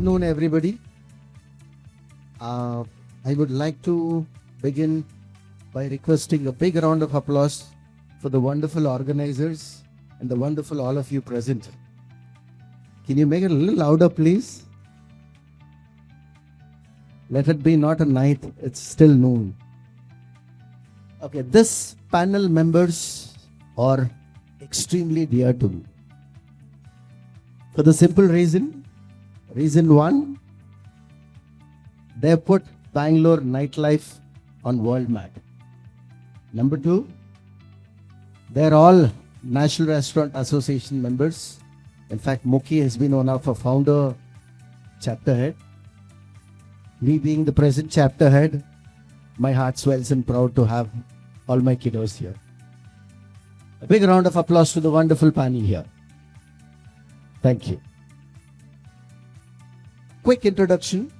afternoon, everybody. I would like to begin by requesting a big round of applause for the wonderful organizers and the wonderful all of you present. Can you make it a little louder, please? Let it be not a night, it's still noon. Okay, this panel members are extremely dear to me. For the simple reason one, they put Bangalore nightlife on world map. Number two, they're all National Restaurant Association members. In fact, Mukhi has been one of our founder chapter head. Me being the present chapter head, my heart swells and proud to have all my kiddos here. A big round of applause to the wonderful panel here. Thank you. Quick introduction.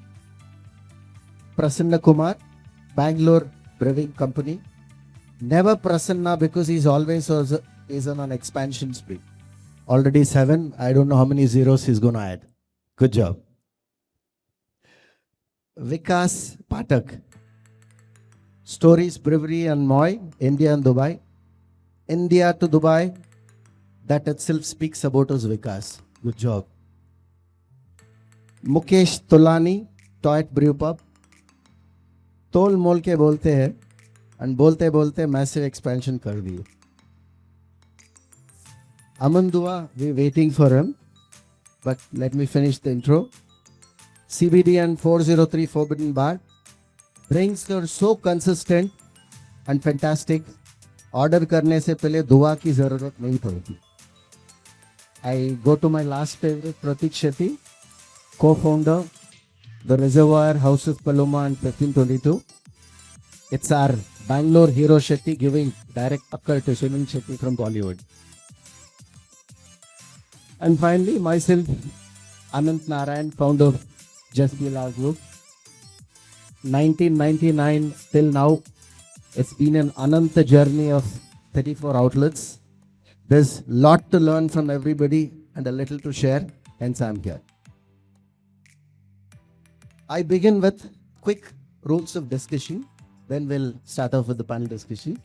Prasanna Kumar, Bangalore Brewing Company. Never Prasanna because he's always is on an expansion spree. Already 7. I don't know how many zeros he's going to add. Good job. Vikas Patak. Stories, Brewery and Moy, India and Dubai. India to Dubai. That itself speaks about us, Vikas. Good job. Mukesh Tolani, Toit Brew Pub. तोल मोल के बोलते हैं and बोलते बोलते massive expansion कर दिए. Aman Dua, we're waiting for him, but let me finish the intro. CBD and 403 Forbidden Bar. Drinks are so consistent and fantastic. Order करने से पहले दुआ की जरूरत नहीं पड़ती. I go to my last favorite, Pratik Shetty, co-founder, The Reservoir, House of Paloma and 1522. It's our Bangalore hero Shetty giving direct occur to Shimin Shetty from Bollywood. And finally, myself, Anant Narayan, founder of Just Be Love Group. 1999 till now, it's been an Ananta journey of 34 outlets. There's a lot to learn from everybody and a little to share, hence I'm here. I begin with quick rules of discussion, then we'll start off with the panel discussion.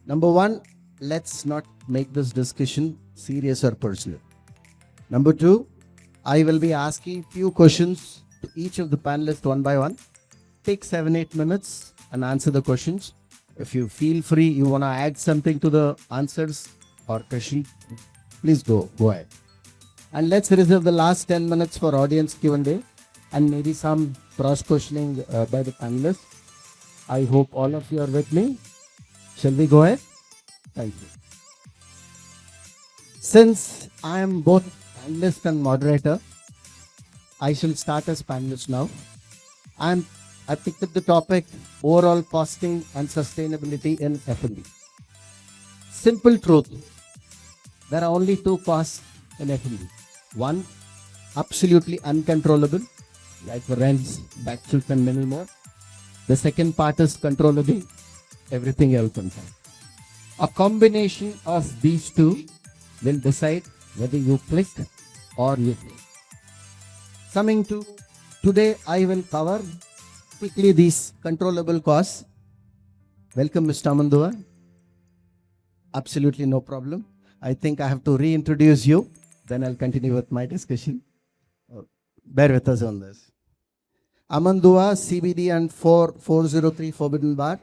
Number one, let's not make this discussion serious or personal. Number two, I will be asking few questions to each of the panelists one by one. Take 7-8 minutes and answer the questions. If you feel free, you want to add something to the answers or question, please go ahead. And let's reserve the last 10 minutes for audience Q&A and maybe some cross-questioning by the panelists. I hope all of you are with me. Shall we go ahead? Thank you. Since I am both panelist and moderator, I shall start as panelist now. I picked up the topic, overall costing and sustainability in F&B. Simple truth, there are only two costs in F&B. One, absolutely uncontrollable, like rents, backfills and many more. The second part is controllable, everything else on time. A combination of these two will decide whether you click or you click. Coming to today, I will cover quickly these controllable costs. Welcome, Mr. Amandua. Absolutely no problem. I think I have to reintroduce you. Then I'll continue with my discussion. Bear with us on this. Amandua, CBD and 403 Forbidden Bar.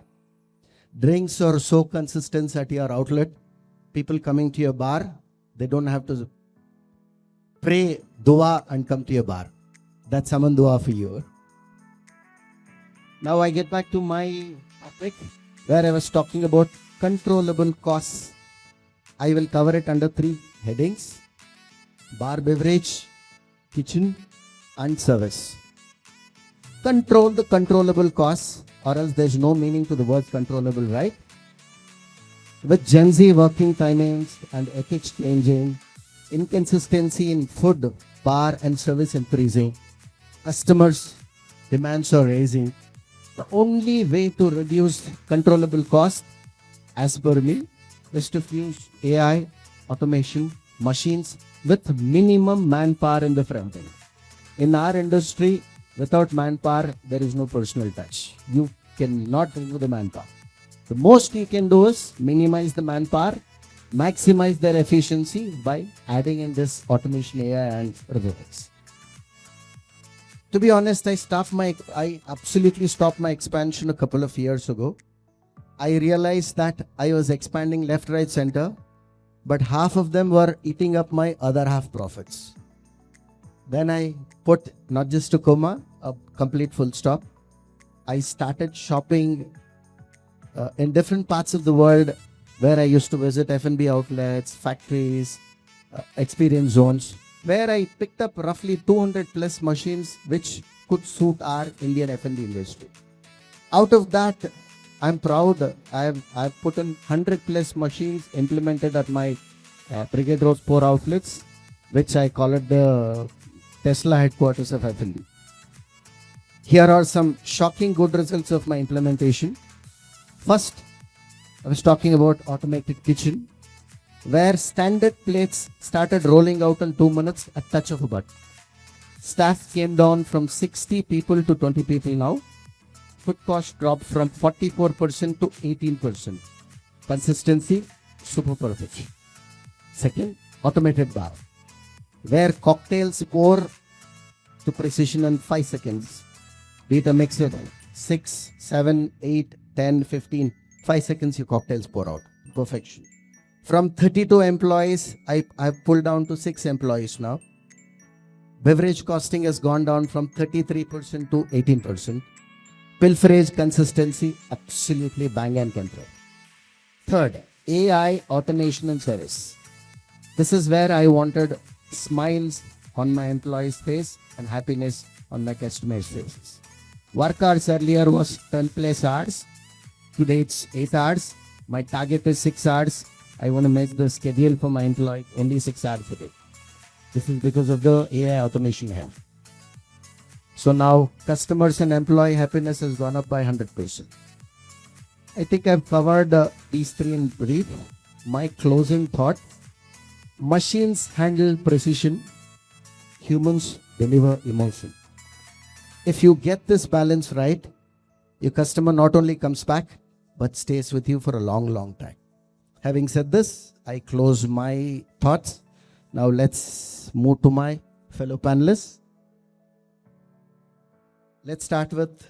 Drinks are so consistent at your outlet. People coming to your bar, they don't have to pray dua and come to your bar. That's Amandua for you. Now I get back to my topic where I was talking about controllable costs. I will cover it under 3 headings: bar, beverage, kitchen and service. Control the controllable costs, or else there's no meaning to the word controllable, right? With Gen Z working timings and ethics changing, inconsistency in food, bar and service increasing, customers' demands are raising. The only way to reduce controllable costs, as per me, is to fuse AI, automation, machines with minimum manpower in the front end. In our industry, without manpower, there is no personal touch. You cannot remove the manpower. The most you can do is minimize the manpower, maximize their efficiency by adding in this automation, AI, and robotics. To be honest, I absolutely stopped my expansion a couple of years ago. I realized that I was expanding left, right, center, but half of them were eating up my other half profits. Then I put not just a comma, a complete full stop. I started shopping in different parts of the world where I used to visit F&B outlets, factories, experience zones, where I picked up roughly 200 plus machines which could suit our Indian F&B industry. Out of that, I'm proud. I've put in 100 plus machines implemented at my Brigade Road 4 outlets, which I call it the Tesla headquarters of F&B. Here are some shocking good results of my implementation. First, I was talking about automated kitchen, where standard plates started rolling out in 2 minutes at touch of a button. Staff came down from 60 people to 20 people now. Food cost dropped from 44% to 18%. Consistency, super perfect. Second, automated bar, where cocktails pour to precision in 5 seconds. Be it a mix of 6, 7, 8, 10, 15. 5 seconds your cocktails pour out. Perfection. From 32 employees, I've pulled down to 6 employees now. Beverage costing has gone down from 33% to 18%. Pilferage consistency, absolutely bang and control. Third, AI, automation and service. This is where I wanted smiles on my employees' face and happiness on my customers' faces. Work hours earlier was 10 plus hours. Today it's 8 hours. My target is 6 hours. I want to make the schedule for my employee only 6 hours a day. This is because of the AI automation here. So now customers and employee happiness has gone up by 100%. I think I've covered these three in brief. My closing thought: machines handle precision, humans deliver emotion. If you get this balance right, your customer not only comes back, but stays with you for a long, long time. Having said this, I close my thoughts. Now let's move to my fellow panelists. Let's start with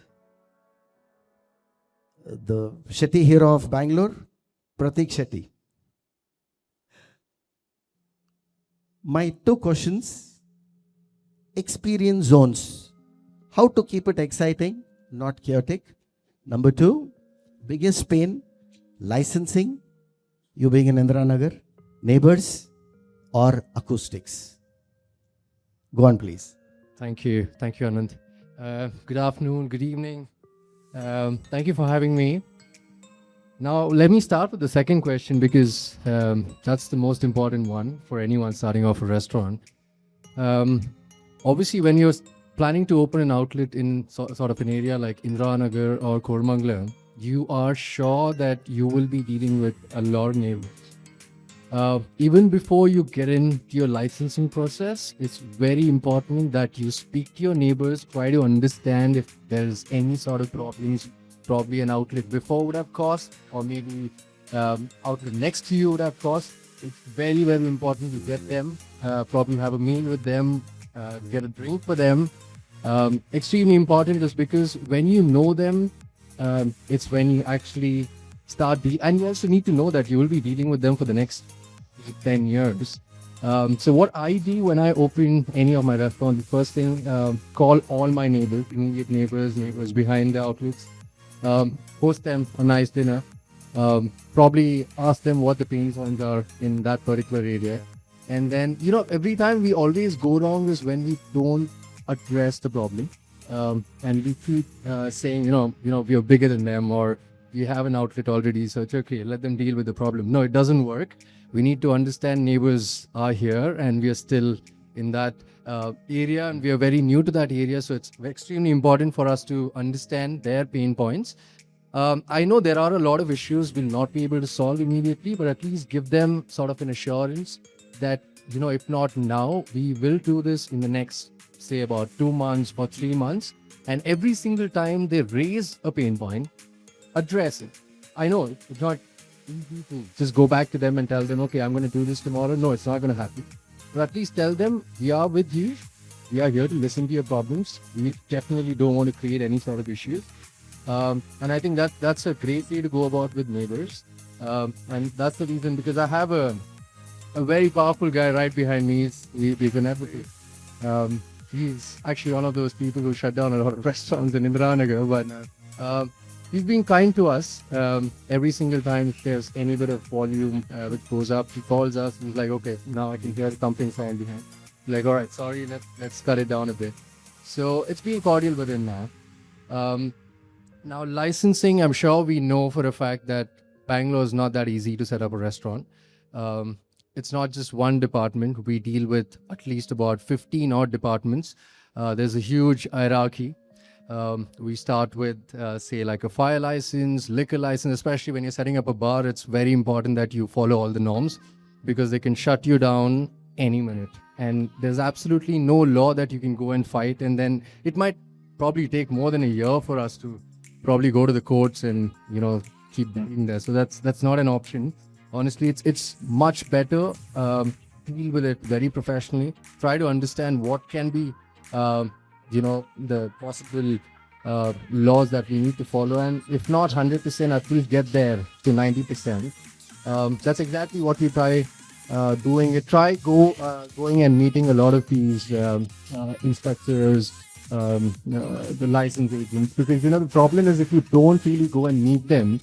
the Shetty hero of Bangalore, Pratik Shetty. My 2 questions: experience zones. How to keep it exciting, not chaotic. Number 2, biggest pain, licensing, you being in Indiranagar, neighbors or acoustics. Go on, please. Thank you, Anand. Good afternoon, good evening. Thank you for having me. Now, let me start with the second question because that's the most important one for anyone starting off a restaurant. Obviously, when you're planning to open an outlet in sort of an area like Indiranagar or Koramangala, you are sure that you will be dealing with a lot of neighbors. Even before you get into your licensing process, it's very important that you speak to your neighbors, try to understand if there's any sort of problems. Probably an outlet before would have cost, or maybe outlet next to you would have cost. It's very, very important to get them, probably have a meal with them, get a drink for them. Extremely important is because when you know them, it's when you actually start and you also need to know that you will be dealing with them for the next 10 years. So what I do when I open any of my restaurants, the first thing, call all my neighbors, immediate neighbors behind the outlets, host them a nice dinner, probably ask them what the pain points are in that particular area. And then, every time we always go wrong is when we don't address the problem. And we keep saying, we are bigger than them, or we have an outlet already, so it's okay, let them deal with the problem. No, it doesn't work. We need to understand neighbors are here and we are still in that area and we are very new to that area. So it's extremely important for us to understand their pain points. I know there are a lot of issues we'll not be able to solve immediately, but at least give them sort of an assurance that, if not now, we will do this in the next say about 2 months or 3 months, and every single time they raise a pain point, address it. I know it's not easy to just go back to them and tell them, okay, I'm going to do this tomorrow. No, it's not going to happen. But at least tell them, we are with you. We are here to listen to your problems. We definitely don't want to create any sort of issues. And I think that's a great way to go about with neighbors. And that's the reason, because I have a very powerful guy right behind me. He's an advocate. He's actually one of those people who shut down a lot of restaurants in Indiranagar, but he's been kind to us. Every single time if there's any bit of volume which goes up, he calls us. He's like, okay, now I can hear something sound behind. Like, all right, sorry, let's cut it down a bit. So it's been cordial with him now. Now licensing, I'm sure we know for a fact that Bangalore is not that easy to set up a restaurant. It's not just one department. We deal with at least about 15 odd departments. There's a huge hierarchy. We start with, say, like a fire license, liquor license. Especially when you're setting up a bar, it's very important that you follow all the norms, because they can shut you down any minute. And there's absolutely no law that you can go and fight. And then it might probably take more than a year for us to probably go to the courts and, keep being there. So that's not an option. Honestly, it's much better. Deal with it very professionally. Try to understand what can be, the possible laws that we need to follow. And if not 100%, at least get there to 90%. That's exactly what we try doing. It going and meeting a lot of these inspectors, the license agents, because the problem is, if you don't really go and meet them,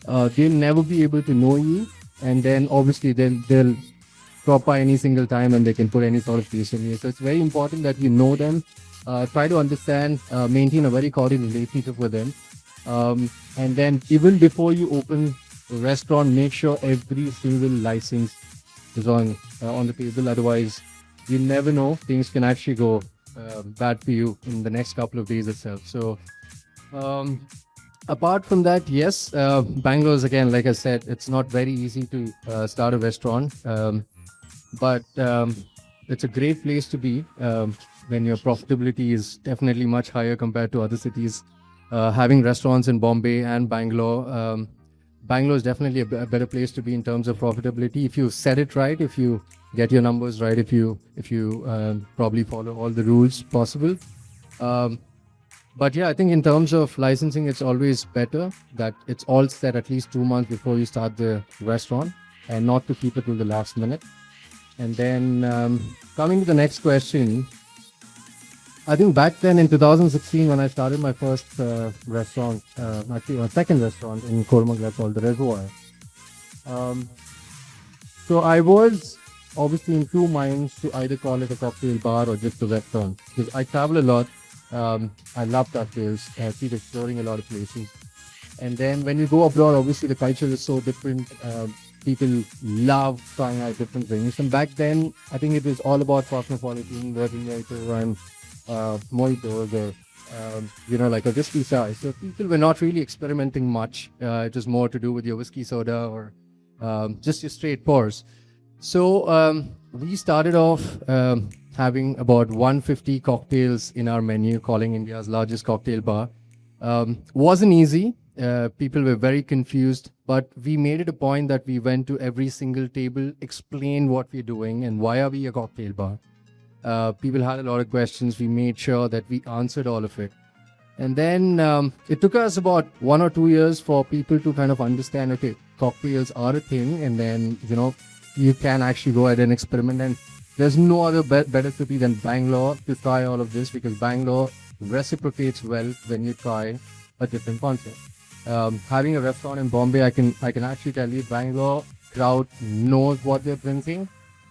they'll never be able to know you, and then obviously they'll drop by any single time and they can put any sort of case on you. So it's very important that you know them, try to understand, maintain a very cordial relationship with them, and then even before you open a restaurant, make sure every single license is on the table. Otherwise, you never know, things can actually go bad for you in the next couple of days itself. So apart from that, yes, Bangalore is, again, like I said, it's not very easy to start a restaurant, but it's a great place to be when your profitability is definitely much higher compared to other cities. Having restaurants in Bombay and Bangalore, Bangalore is definitely a better place to be in terms of profitability, if you set it right, if you get your numbers right, if you probably follow all the rules possible. But yeah, I think in terms of licensing, it's always better that it's all set at least 2 months before you start the restaurant, and not to keep it till the last minute. And then coming to the next question, I think back then in 2016, when I started my first restaurant, actually my second restaurant in Koramangala called The Reservoir. So I was obviously in two minds to either call it a cocktail bar or just a restaurant, because I travel a lot. I love cocktails. I keep exploring a lot of places. And then when you go abroad, obviously the culture is so different. People love trying out different things. And back then, I think it was all about cosmopolitan, Virginia and mojitos, or like a whiskey size. So people were not really experimenting much. It was more to do with your whiskey soda or just your straight pours. So we started off having about 150 cocktails in our menu, calling India's largest cocktail bar. Wasn't easy. People were very confused, but we made it a point that we went to every single table, explained what we're doing and why are we a cocktail bar. People had a lot of questions. We made sure that we answered all of it. And then it took us about 1 or 2 years for people to kind of understand, okay, cocktails are a thing, and then, you can actually go ahead and experiment. And there's no other better city than Bangalore to try all of this, because Bangalore reciprocates well when you try a different concept. Having a restaurant in Bombay, I can actually tell you, Bangalore crowd knows what they're drinking.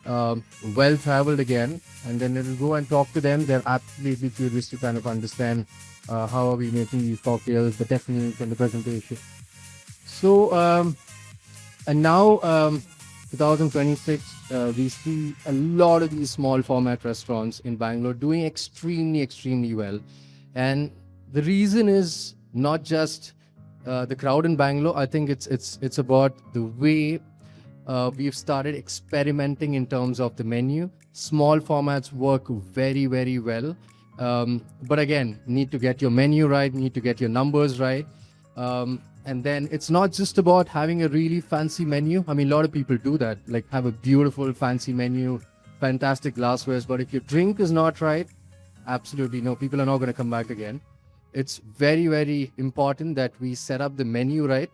Well traveled again, and then it'll go and talk to them. They're absolutely curious to kind of understand how are we making these cocktails, the techniques and the presentation. So and now 2026, we see a lot of these small format restaurants in Bangalore doing extremely well. And the reason is not just the crowd in Bangalore. I think it's about the way we've started experimenting in terms of the menu. Small formats work very, very well. But again, need to get your menu right, need to get your numbers right. And then it's not just about having a really fancy menu. I mean, a lot of people do that, like have a beautiful fancy menu, fantastic glasswares. But if your drink is not right, absolutely no, people are not going to come back again. It's very, very important that we set up the menu right.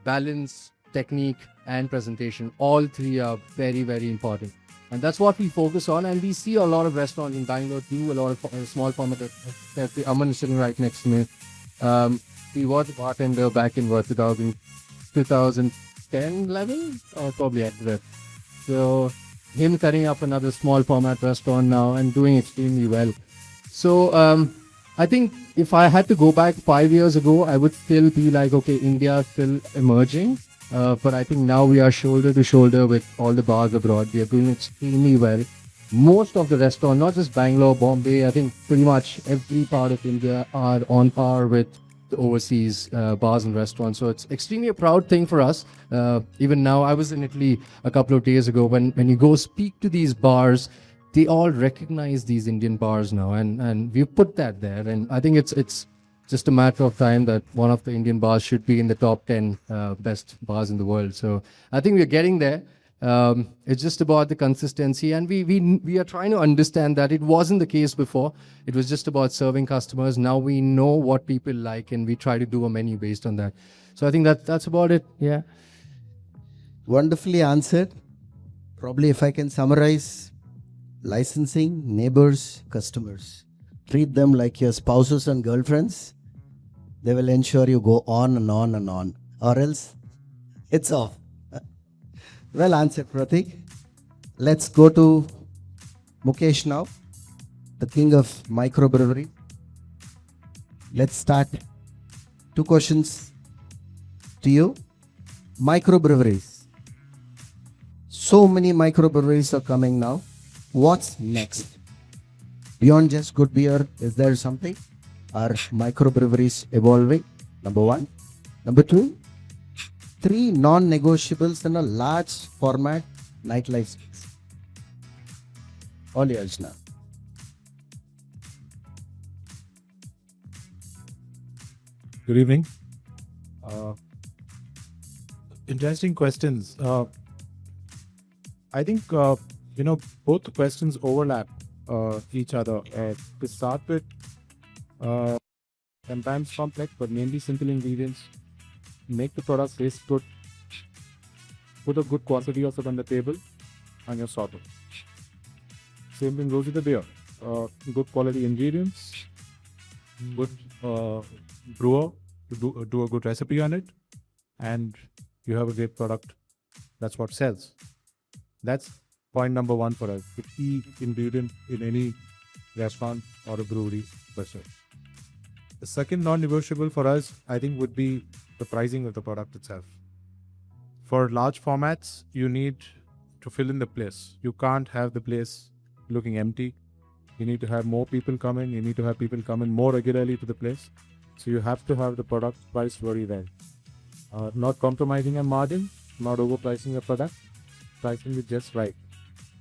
Balance, technique, and presentation, all three are very, very important. And that's what we focus on. And we see a lot of restaurants in Bangalore do a lot of small format. The Aman is sitting right next to me. He was a bartender back in 2010, 11, or probably after that. So him setting up another small format restaurant now and doing extremely well. So I think if I had to go back 5 years ago, I would still be like, okay, India is still emerging. But I think now we are shoulder to shoulder with all the bars abroad. We are doing extremely well. Most of the restaurants, not just Bangalore, Bombay, I think pretty much every part of India are on par with the overseas bars and restaurants. So it's extremely a proud thing for us. Even now, I was in Italy a couple of days ago. When you go speak to these bars, they all recognize these Indian bars now, and we've put that there. And I think it's just a matter of time that one of the Indian bars should be in the top 10 best bars in the world. So I think we're getting there. It's just about the consistency, and we are trying to understand that it wasn't the case before. It was just about serving customers. Now we know what people like, and we try to do a menu based on that. So I think that's about it. Yeah. Wonderfully answered. Probably, if I can summarize, licensing, neighbors, customers. Treat them like your spouses and girlfriends. They will ensure you go on and on and on, or else it's off. Well answered, Pratik. Let's go to Mukesh now, the king of microbrewery. Let's start. 2 questions to you. Microbreweries. So many microbreweries are coming now. What's next? Beyond just good beer, is there something? Are microbreweries evolving? Number 1. Number 2, 3 non-negotiables in a large format nightlife space. All yours now. Good evening. Interesting questions. I think both the questions overlap each other. To start with, sometimes complex, but mainly simple ingredients. Make the product taste good. Put a good quantity of it on the table, and you're sorted. Same thing goes with the beer. Good quality ingredients, good brewer to do a good recipe on it, and you have a great product. That's what sells. That's point number 1 for us. The key ingredient in any restaurant or a brewery per se. The second non-negotiable for us, I think, would be the pricing of the product itself. For large formats, you need to fill in the place. You can't have the place looking empty. You need to have more people come in. You need to have people come in more regularly to the place. So you have to have the product priced very well. Not compromising on margin, not overpricing the product, pricing it just right,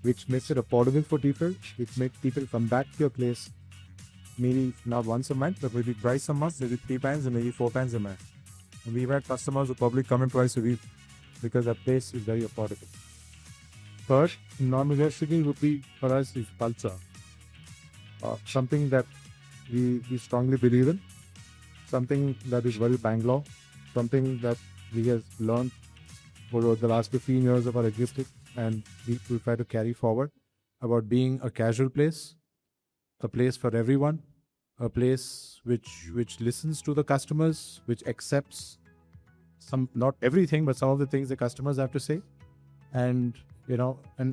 which makes it affordable for people, which makes people come back to your place, maybe not once a month, but maybe twice a month, maybe 3 times, and maybe 4 times a month. And we've had customers who probably come in twice a week because our place is very affordable. Third, non-negotiable would be for us is culture. Something that we strongly believe in, something that is very Bangalore, something that we have learned over the last 15 years of our existence, and we try to carry forward about being a casual place, a place for everyone, a place which listens to the customers, which accepts not everything, but some of the things the customers have to say, and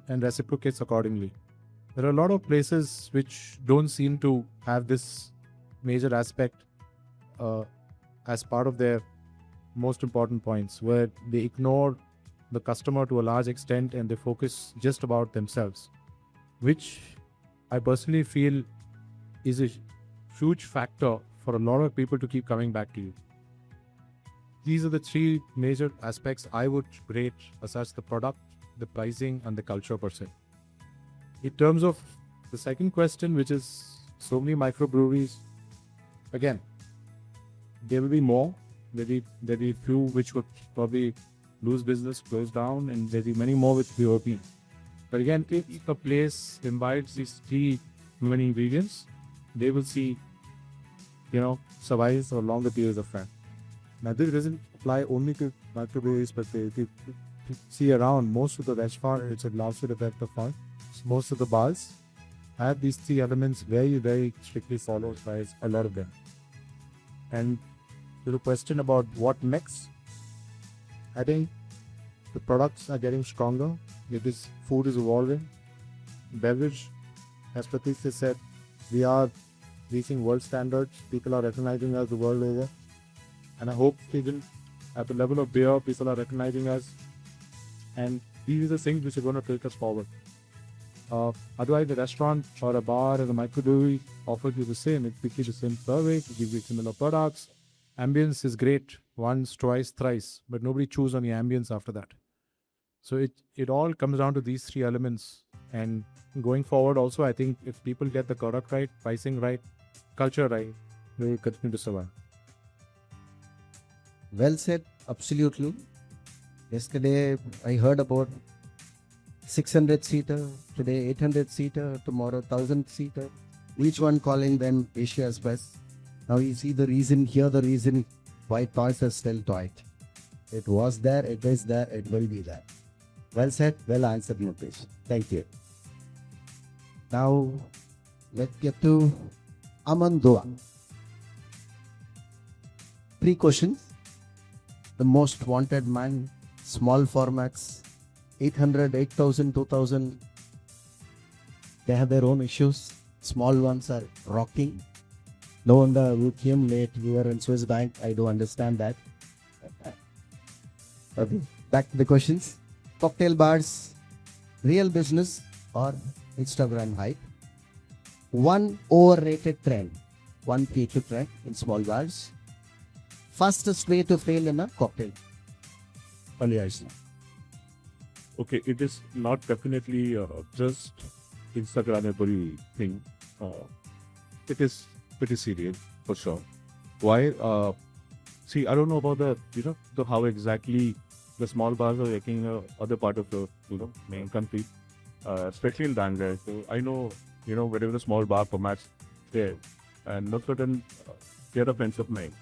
reciprocates accordingly. There are a lot of places which don't seem to have this major aspect as part of their most important points, where they ignore the customer to a large extent and they focus just about themselves, which I personally feel is a huge factor for a lot of people to keep coming back to you. These are the 3 major aspects I would rate as such: the product, the pricing, and the culture per se. In terms of the second question, which is so many microbreweries, again, there will be more. There'll be few which would probably lose business, close down, and there'll be many more which will be open. But again, if a place imbibes these three main ingredients, they will see, survive for longer periods of time. Now, this doesn't apply only to microbreweries, but if you see around most of the restaurants, it's a large effect of fun. Most of the bars have these three elements very, very strictly followed by a lot of them. And to the question about what next, I think the products are getting stronger. This food is evolving. Beverage, as Pratik said, we are reaching world standards. People are recognizing us the world over. And I hope even at the level of beer, people are recognizing us. And these are the things which are going to take us forward. Otherwise, the restaurant or a bar or a microbrewery offers you the same. It gives you the same service, it gives you similar products. Ambience is great once, twice, thrice, but nobody chews on the ambience after that. So it all comes down to these three elements. And going forward also, I think if people get the product right, pricing right, culture right, they will continue to survive. Well said, absolutely. Yesterday, I heard about 600-seater, today 800-seater, tomorrow 1,000-seater. Each one calling them Asia's best. Now you see the reason, hear the reason why toys are still toyed. It was there, it is there, it will be there. Well said, well answered, Mukesh. Thank you. Now, let's get to Aman Dua. 3 questions. The most wanted man, small formats, 800, 8,000, 2,000. They have their own issues. Small ones are rocking. No wonder we came late. We were in Swiss Bank. I do understand that. Okay, back to the questions. Cocktail bars, real business or Instagram hype? One overrated trend, one future trend in small bars. Fastest way to fail in a cocktail. Okay, it is not definitely just Instagrammable thing. It is pretty serious for sure. Why? See, I don't know about the how exactly the small bars are working other part of the main country, especially in Bangalore. So I know wherever the small bar formats there, and not certain dear friends of mine.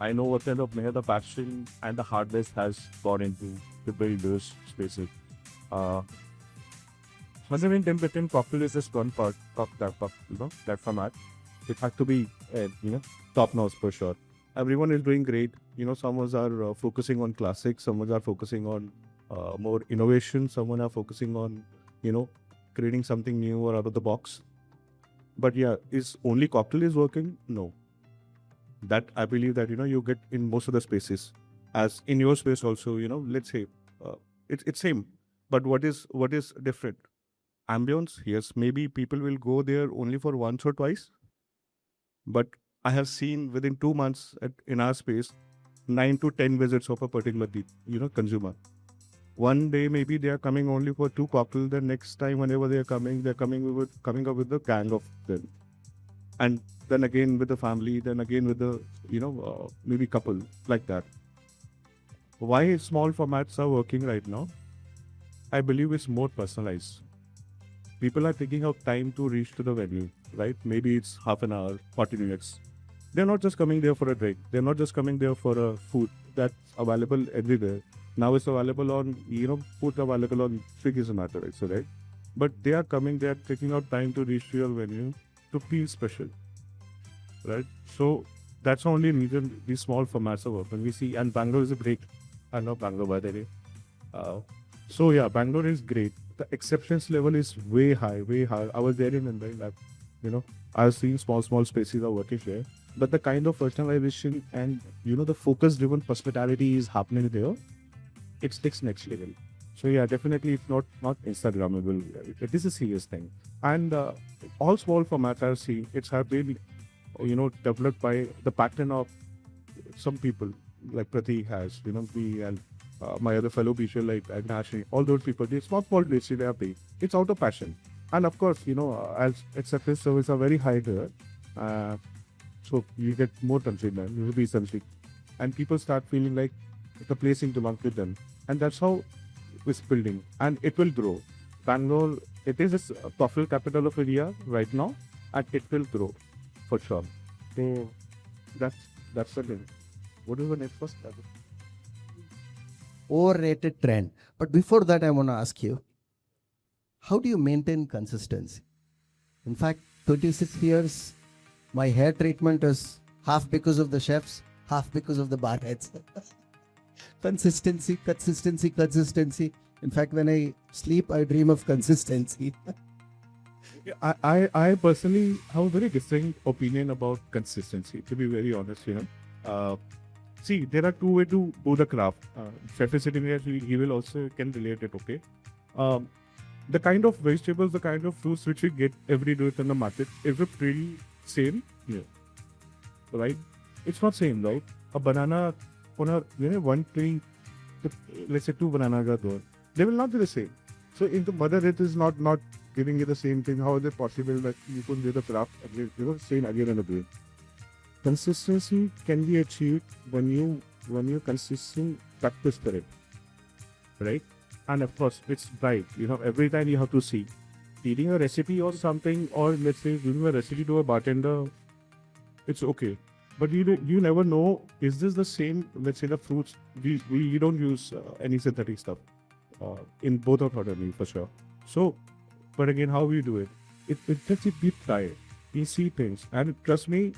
I know what kind of the passion and the hardness has gone into to build those spaces. 110% cocktail is just one part of that format. It has to be top notch for sure. Everyone is doing great. Some are focusing on classics, some are focusing on more innovation, someone are focusing on creating something new or out of the box. But yeah, is only cocktail is working? No. That I believe that you get in most of the spaces, as in your space also. Let's say it's same, but what is different? Ambience. Yes, maybe people will go there only for once or twice, but I have seen within 2 months in our space 9 to 10 visits of a particular consumer. One day maybe they are coming only for 2 cocktails. The next time whenever they are coming, they're coming up with the gang of them, and then again with the family, then again with the maybe couple, like that. Why small formats are working right now? I believe it's more personalized. People are taking out time to reach to the venue, right? Maybe it's half an hour, 40 minutes. They're not just coming there for a drink. They're not just coming there for a food that's available everywhere. Now it's available on, food available on Swiggy, Zomato, right? But they are coming there, taking out time to reach to your venue to feel special, right? So that's the only reason these small formats are working. We see, and Bangalore is a great. I know Bangalore by the way. So yeah, Bangalore is great. The acceptance level is way high, way high. I was there in Mumbai, I've seen small spaces are working there. But the kind of personalization and the focus-driven hospitality is happening there. It sticks next level. So yeah, definitely it's not Instagrammable. It is a serious thing. And all small formats I've seen, it's have been developed by the pattern of some people like Pratik has, me and my other fellow people like Agnashi, all those people, they small places they have been. It's out of passion. And of course, as acceptance service are very high here, so you get more consumer, you will be essentially, and people start feeling like the placing belongs to them, and that's how it's building, and it will grow. Bangalore, it is a profitable capital of India right now, and it will grow for sure. So that's the thing. What is the next first? Overrated trend. But before that, I want to ask you, how do you maintain consistency? In fact, 26 years, my hair treatment is half because of the chefs, half because of the bar heads. Consistency, consistency, consistency. In fact, when I sleep, I dream of consistency. I personally have a very distinct opinion about consistency, to be very honest, See, there are two ways to do the craft. Chef is sitting here, he will also can relate it, okay? The kind of vegetables, the kind of fruits which we get every day in the market, is it pretty same? Yeah. Right? It's not same, right? A banana on a one tree, let's say 2 bananas are there. They will not be the same. So if the mother earth is not giving you the same thing, how is it possible that you could do the craft again, same again and again? Consistency can be achieved when you consistent practice for it, right? And of course, it's right. Every time you have to see, eating a recipe or something, or let's say giving a recipe to a bartender, it's okay. But you never know, is this the same? Let's say the fruits, we don't use any synthetic stuff in both of our meal for sure. So, but again, how we do it? It takes a deep dive. We see things, and trust me,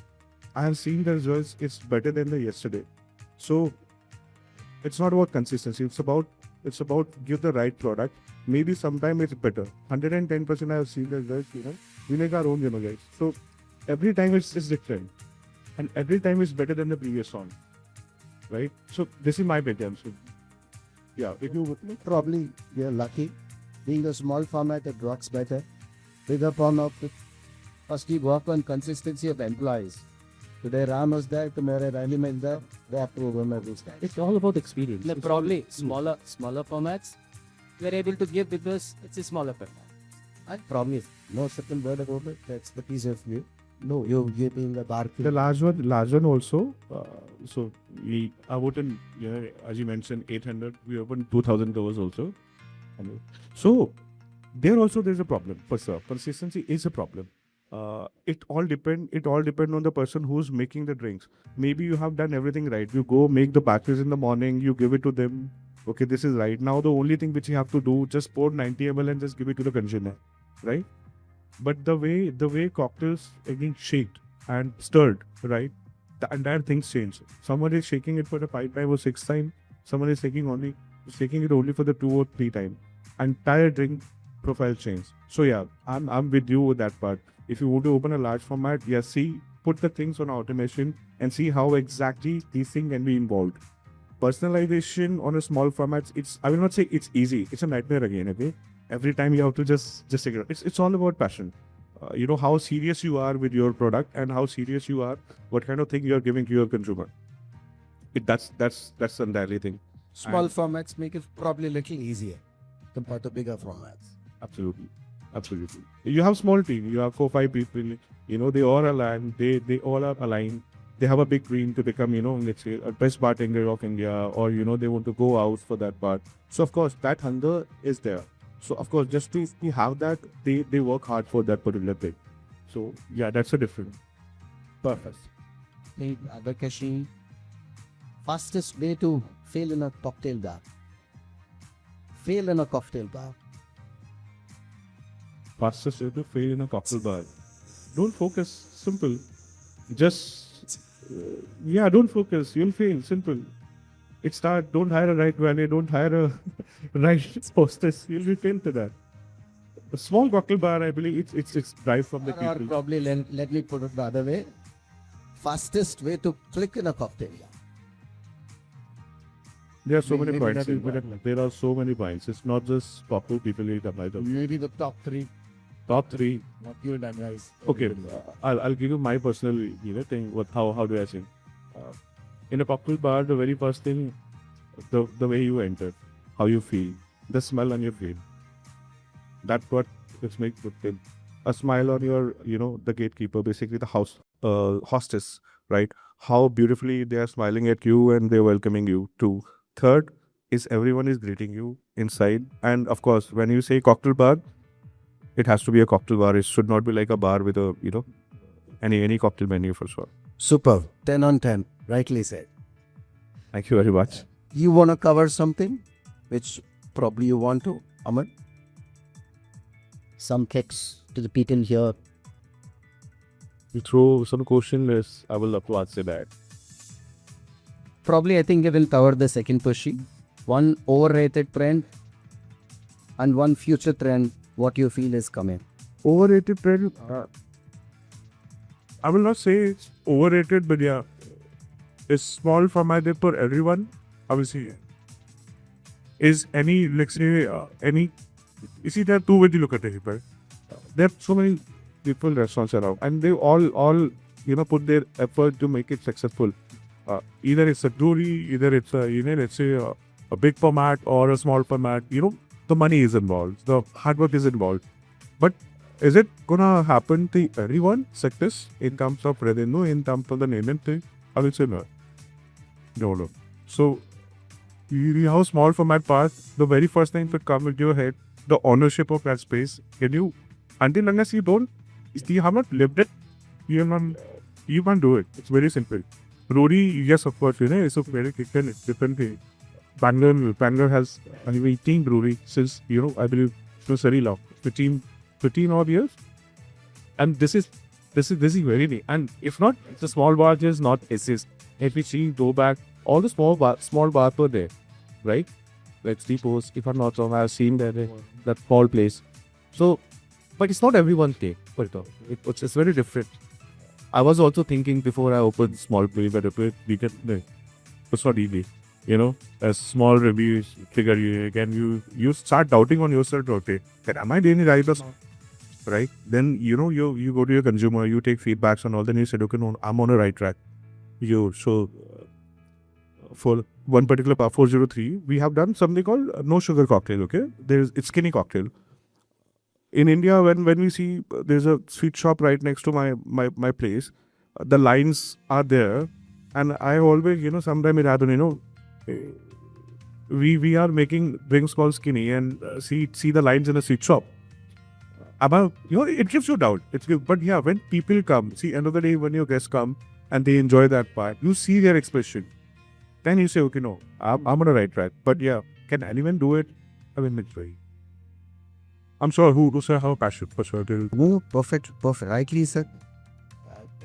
I have seen the results. It's better than the yesterday. So it's not about consistency. It's about give the right product. Maybe sometime it's better. 110% I have seen the results. We make our own, guys. So every time it's different, and every time it's better than the previous one, right? So this is my opinion. So yeah, if you Probably we are lucky. Being a small format, it works better. Bigger format, first we work on consistency of employees. Today Ram was there, tomorrow Rahim is there, they have to remember these guys. It's all about experience. No, probably smaller formats we're able to give because it's a smaller format. I promise. No second word about it. That's the piece of you. No, you're being a bar. the large one also. So I wouldn't, as you mentioned, 800. We opened 2,000 doors also. So there's a problem for sure. Consistency is a problem. It all depend on the person who's making the drinks. Maybe you have done everything right. You go make the batches in the morning, you give it to them. Okay, this is right. Now the only thing which you have to do, just pour 90 ml and just give it to the consumer, right? But the way cocktails again shaked and stirred, right? The entire things change. Someone is shaking it for the 5 time or 6 time. Someone is shaking it only for the 2 or 3 time. Entire drink profile change. So yeah, I'm with you with that part. If you want to open a large format, yes, put the things on automation and see how exactly these things can be involved. Personalization on a small format, I will not say it's easy. It's a nightmare again, okay? Every time you have to just figure it. It's all about passion. How serious you are with your product and how serious you are, what kind of thing you are giving to your consumer. That's the entirely thing. Small formats make it probably a little easier compared to bigger formats. Absolutely. You have small team. You have 4-5 people. They all align. They all are aligned. They have a big dream to become, let's say, a best bartender of India, or they want to go out for that part. So of course that hunger is there. So of course, just to have that, they work hard for that particular thing. So yeah, that's a different. Perfect. Advocacy. Fastest way to fail in a cocktail bar. Fastest way to fail in a cocktail bar. Don't focus. Simple. Just don't focus. You'll fail. Simple. Don't hire a right valet. Don't hire a right hostess. You'll be failed to that. A small cocktail bar, I believe, it's drive from the Or people. probably let me put it the other way. Fastest way to click in a cocktail bar. There are so many Maybe points. that is one. There are so many points. It's not just cocktail people eat either. Maybe the top 3. Top 3. What you and guys. Okay, I'll give you my personal thing. How do I say? In a cocktail bar, the very first thing, the way you enter, how you feel, the smell on your face. That's what Let's make good thing. A smile on your, the gatekeeper, basically the hostess, right? How beautifully they are smiling at you and they're welcoming you too. Third is everyone is greeting you inside. And of course, when you say cocktail bar, it has to be a cocktail bar. It should not be like a bar with a, any cocktail menu for sure. Super. 10 on 10. Rightly said. Thank you very much. You want to cover something which probably you want to, Aman? Some kicks to the people here. You throw some question list, I will love to answer that. Probably I think we will cover the second pushing. One overrated trend and one future trend. What you feel is coming. Overrated trend. I will not say it's overrated, but yeah, it's small format for everyone. Obviously, is any, let's say, any. You see, there are two ways to look at it, right? There are so many people restaurants around, and they all put their effort to make it successful. Either it's a brewery, either it's a let's say a big format or a small format. The money is involved, the hard work is involved, but is it gonna happen to everyone success in terms of revenue, in terms of the name and thing? I will say no. No. So you have small format part. The very first thing that comes into your head, the ownership of that space. Can you, until unless you have not lived it, you can't do it. It's very simple. Brewery, yes, of course, it's a very different thing. Bangalore has an 18 brewery since, I believe it was very long. 15 odd years. And this is very new. And if not, the small bars is not exist. If we see, go back, all the small bars were there, right? Like Steepos, if I'm not wrong, I've seen that small place. So, but it's not everyone's take. It's very different. I was also thinking before I opened small place, but it's not easy. As small reviews figure again, you start doubting on yourself, okay, that am I doing it right or not? Right? Then you go to your consumer, you take feedbacks and all, then you said, okay, no, I'm on a right track. For one particular 403, we have done something called no sugar cocktail, okay? It's skinny cocktail. In India, when we see there's a sweet shop right next to my place, the lines are there, and I always, sometimes it happens, we are making drinks called skinny and see the lines in a sweet shop. About, it gives you doubt. But yeah, when people come, see, end of the day, when your guests come and they enjoy that part, you see their expression. Then you say, okay, no, I'm on the right track. But yeah, can anyone do it? I mean, it's very. I'm sure who have a passion for sure. No, perfect. Rightly said.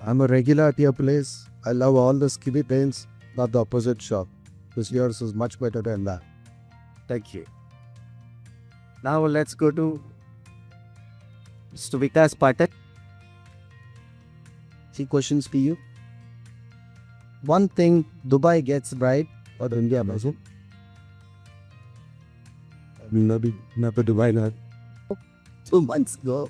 I'm a regular at your place. I love all the skinny paints, not the opposite shop. Because yours is much better than that. Thank you. Now let's go to Mr. Vikas Patak. 3 questions for you. One thing Dubai gets right or India doesn't? Never Dubai now. 2 months ago.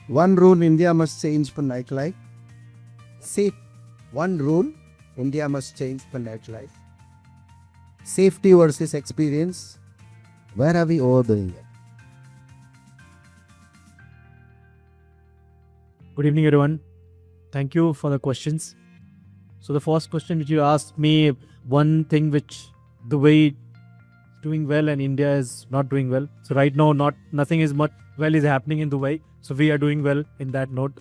One rule India must change for nightlife. One rule India must change for nightlife. Safety versus experience. Where are we overdoing it? Good evening, everyone. Thank you for the questions. So the first question which you asked me, one thing which Dubai is doing well and India is not doing well. So right now, nothing is much well is happening in Dubai. So we are doing well in that note.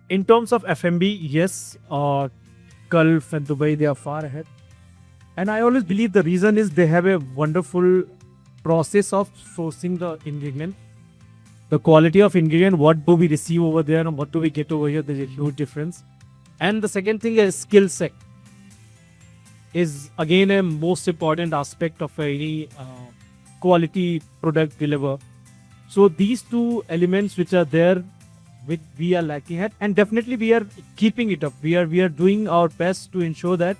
In terms of F&B, yes, Gulf and Dubai, they are far ahead. And I always believe the reason is they have a wonderful process of sourcing the ingredient. The quality of ingredient, what do we receive over there and what do we get over here, there's a huge difference. And the second thing is skill set is again a most important aspect of any quality product deliver. So these two elements which are there, which we are lacking at, and definitely we are keeping it up. We are doing our best to ensure that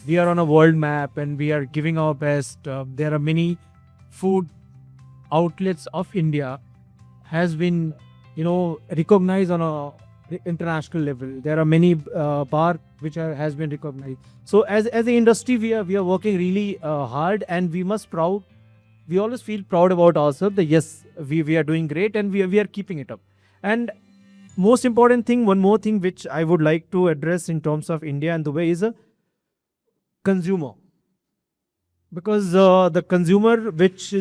we are on a world map and we are giving our best. There are many food outlets of India has been, recognized on a international level. There are many bar which has been recognized. So as an industry, we are working really hard, and we must proud we always feel proud about ourselves that yes, we are doing great and we are keeping it up. And most important thing, one more thing which I would like to address in terms of India and Dubai is a consumer. Because the consumer which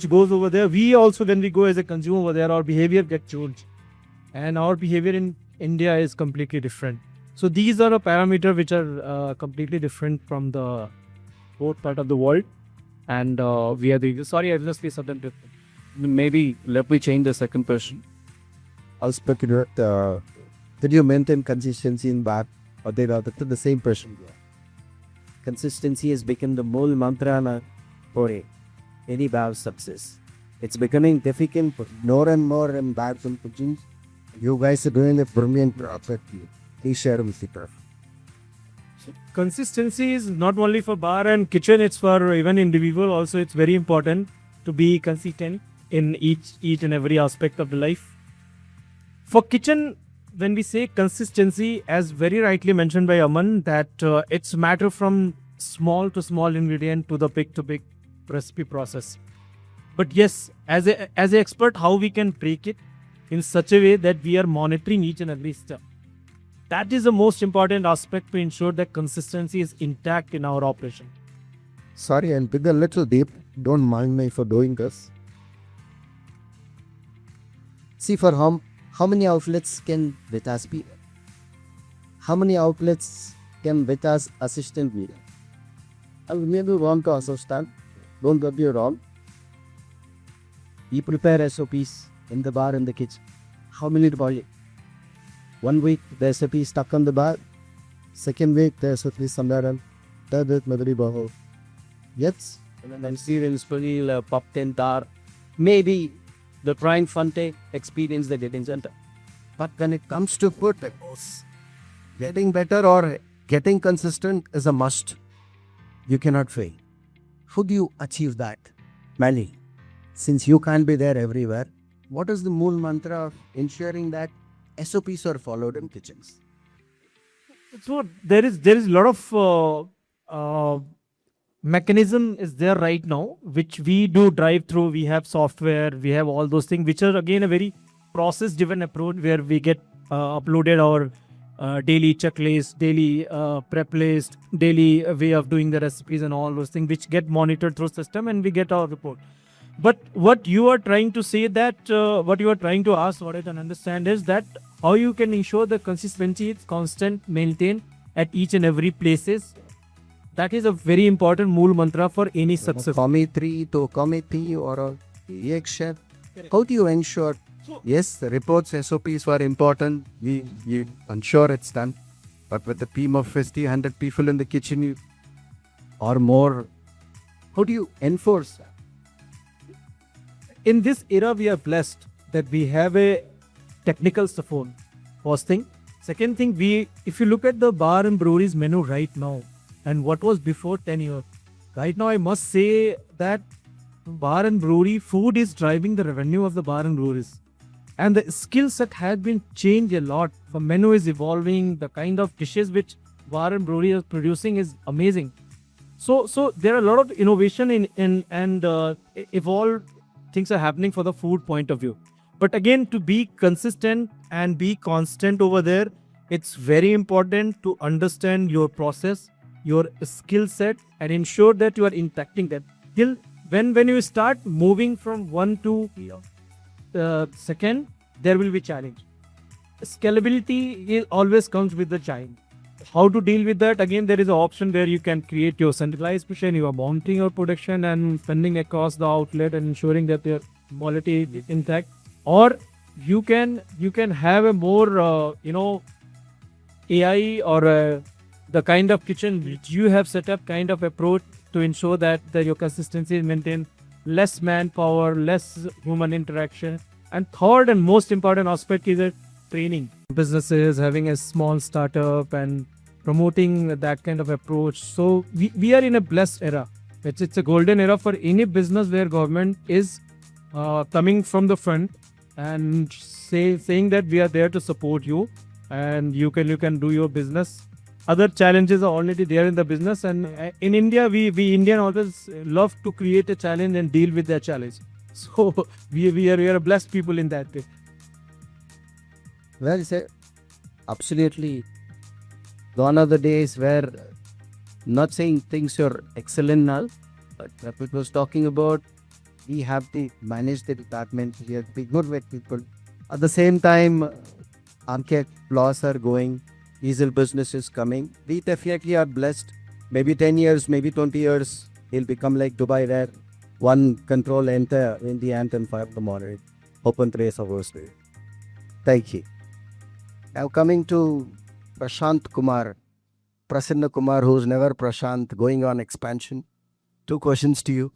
goes over there, we also, when we go as a consumer over there, our behavior gets changed, and our behavior in India is completely different. So these are a parameter which are completely different from the both part of the world, and we are doing. Sorry, I just say something different. Maybe let me change the second question. I was speaking with, did you maintain consistency in that, or they are the same person? Consistency has become the whole mantra for any bad success. It's becoming difficult for More and more in bags and pitchings. You guys are doing a brilliant project. Please share with the Consistency is not only for bar and kitchen, it's for even individual also. It's very important to be consistent in each and every aspect of the life. For kitchen, when we say consistency, as very rightly mentioned by Aman, that it's matter from small to small ingredient to the big recipe process. But yes, as an expert, how we can break it in such a way that we are monitoring each and every step. That is the most important aspect to ensure that consistency is intact in our operation. Sorry, I'll dig a little deep. Don't mind me for doing this. See, for how many outlets can Vitas be? How many outlets can Vitas assistant be? I maybe want to assistant. Don't get me wrong. We prepare SOPs in the bar and the kitchen. How many volume? 1 week the SOP is stuck on the bar. Second week, the SOP is somewhere else. Third week, Madhuri Baho. Yes. And then experience pretty pop 10 tar. Maybe the prime Fante experience the dating center. But when it comes to food, getting better or getting consistent is a must. You cannot fail. How do you achieve that? Mali, since you can't be there everywhere, what is the mool mantra of ensuring that SOPs are followed in kitchens? So there is a lot of mechanism is there right now, which we do drive through. We have software, we have all those things, which are again a very process-driven approach where we get uploaded our daily checklist, daily prep list, daily way of doing the recipes and all those things, which get monitored through system, and we get our report. But what you are trying to say that, what you are trying to ask, what I can understand is that how you can ensure the consistency is constant, maintained at each and every places. That is a very important mool mantra for any success. Committee to committee or a chef. How do you ensure? Yes, the reports, SOPs were important. You ensure it's done. But with a team of 50, 100 people in the kitchen or more, how do you enforce that? In this era, we are blessed that we have a technical support. First thing. Second thing, if you look at the bar and breweries menu right now, and what was before 10 years, right now I must say that bar and brewery food is driving the revenue of the bar and breweries. And the skill set has been changed a lot. The menu is evolving. The kind of dishes which bar and brewery is producing is amazing. So there are a lot of innovation and evolved things are happening for the food point of view. But again, to be consistent and be constant over there, it's very important to understand your process, your skill set, and ensure that you are impacting that. Till when you start moving from one to second, there will be challenge. Scalability always comes with the challenge. How to deal with that? Again, there is an option where you can create your centralized machine. You are mounting your production and sending across the outlet and ensuring that their quality is intact. Or you can have a more AI or the kind of kitchen which you have set up kind of approach to ensure that your consistency is maintained. Less manpower, less human interaction. And third and most important aspect is a training. Businesses having a small startup and promoting that kind of approach. So we are in a blessed era. It's a golden era for any business where government is coming from the front and saying that we are there to support you and you can do your business. other challenges are already there in the business. And in India, we Indian always love to create a challenge and deal with that challenge. So we are blessed people in that way. Well said. Absolutely. Gone are the days where, not saying things are excellent now, but Rapid was talking about, we have to manage the department, we have to be good with people. At the same time, archaic laws are going, diesel business is coming. We definitely are blessed. Maybe 10 years, maybe 20 years, he'll become like Dubai where one control enter in the ant and fire the moderate. Open trace of our state. Thank you. Now coming to Prashant Kumar, Prasanna Kumar, who's never Prashant, going on expansion. 2 questions to you.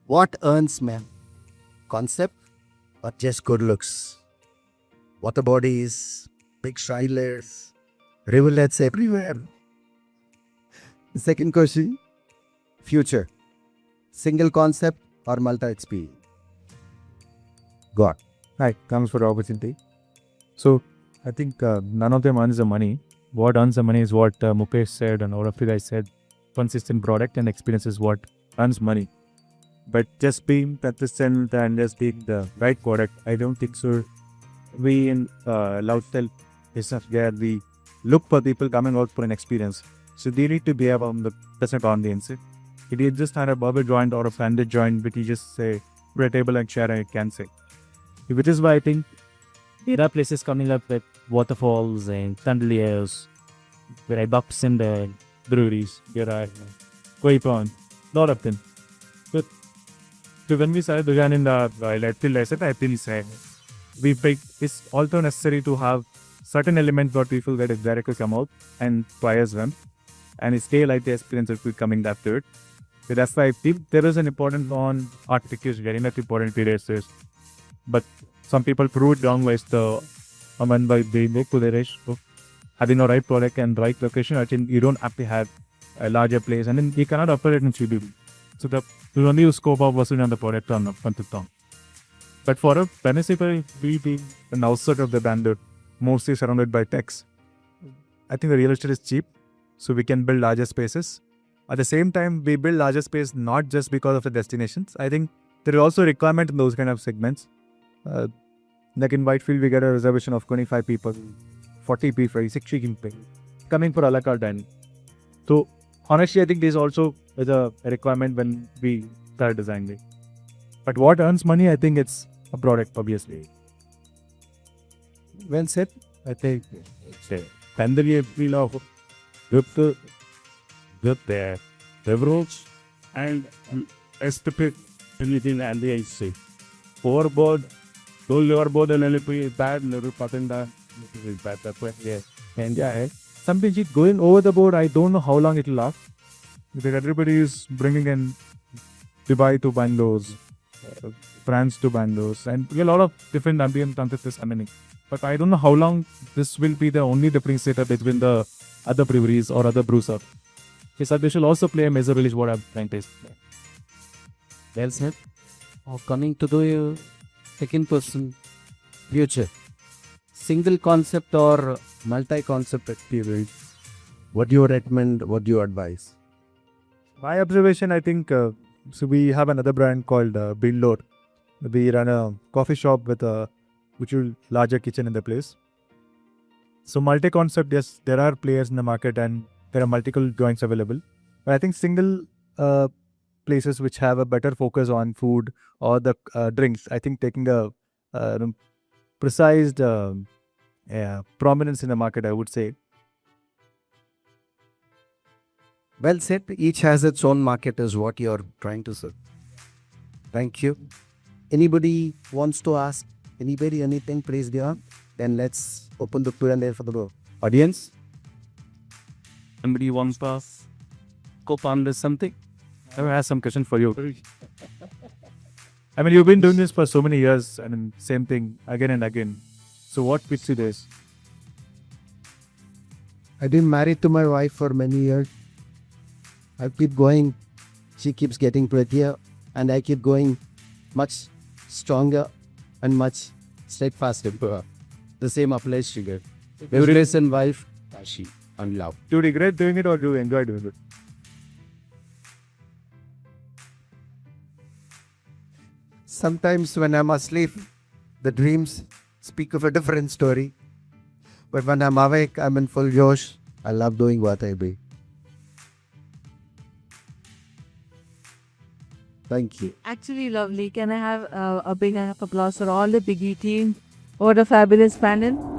What earns men? Concept or just good looks? Water bodies, big stylers, rivulets everywhere. The second question, future. Single concept or multi-experience? God. Hi, thanks for the opportunity. So, I think none of them earns the money. What earns the money is what Mukesh said and all of you guys said. Consistent product and experience is what earns money. But just being consistent and just being the right product, I don't think so. We in lifestyle business where we look for people coming out for an experience. So they need to be on the present audience. If you just had a barber joint or a bandit joint, but you just say, put a table and chair and it can say. Which is why I think there are places coming up with waterfalls and chandeliers, where I bucks in the breweries, here are koi prawn, lot of them. But so when we started designing the I said, we picked, it's also necessary to have certain elements where people get directly come out and try as them and stay like the experience of coming after it. So that's why I think there is an important on architecture is very much important to but some people prove it wrong by the by they make to the rest of having a right product and right location. I think you don't have to have a larger place and then you cannot operate in studio. So the only scope of working on the product on the But for a municipal, we being an outskirts of the bandit, mostly surrounded by techs. I think the real estate is cheap, so we can build larger spaces. At the same time, we build larger space not just because of the destinations. I think there is also a requirement in those kind of segments. Like in Whitefield, we get a reservation of 25 people, 40 people, 60 people coming for a la carte dining. So honestly, I think this also is a requirement when we start designing. But what earns money, I think it's a product, obviously. Well said. I think Pandari April with the beverage and estimate anything and the IC. Overboard, don't overboard and LP bad, little pattern that is bad that way. Yeah. And yeah, something going over the board, I don't know how long it will last. Because everybody is bringing in Dubai to Bangalore, France to Bangalore, and a lot of different ambient concepts happening. But I don't know how long this will be the only differentiator between the other breweries or other brews up. So they should also play a major role is what I'm trying to say. Well said. Coming to the second person, future. Single concept or multi-concept experience? What do you recommend? What do you advise? My observation, I think, so we have another brand called Billor. We run a coffee shop with a larger kitchen in the place. So multi-concept, yes, there are players in the market and there are multiple joints available. But I think single places which have a better focus on food or the drinks, I think taking a precise prominence in the market, I would say. Well said. Each has its own market is what you're trying to say. Thank you. Anybody wants to ask anybody anything, please do. Then let's open the Q&A for the audience. Somebody wants to co-founder something? I have some question for you. I mean, you've been doing this for so many years and same thing again and again. So what fits you this? I've been married to my wife for many years. I keep going. She keeps getting prettier and I keep going much stronger and much steadfaster. The same applies to her. Reason wife, Kashi. and love. Do you regret doing it or do you enjoy doing it? Sometimes when I'm asleep, the dreams speak of a different story. But when I'm awake, I'm in full josh. I love doing what I do. Thank you. Actually lovely. Can I have a big hand of applause for all the Biggie team? What a fabulous panel.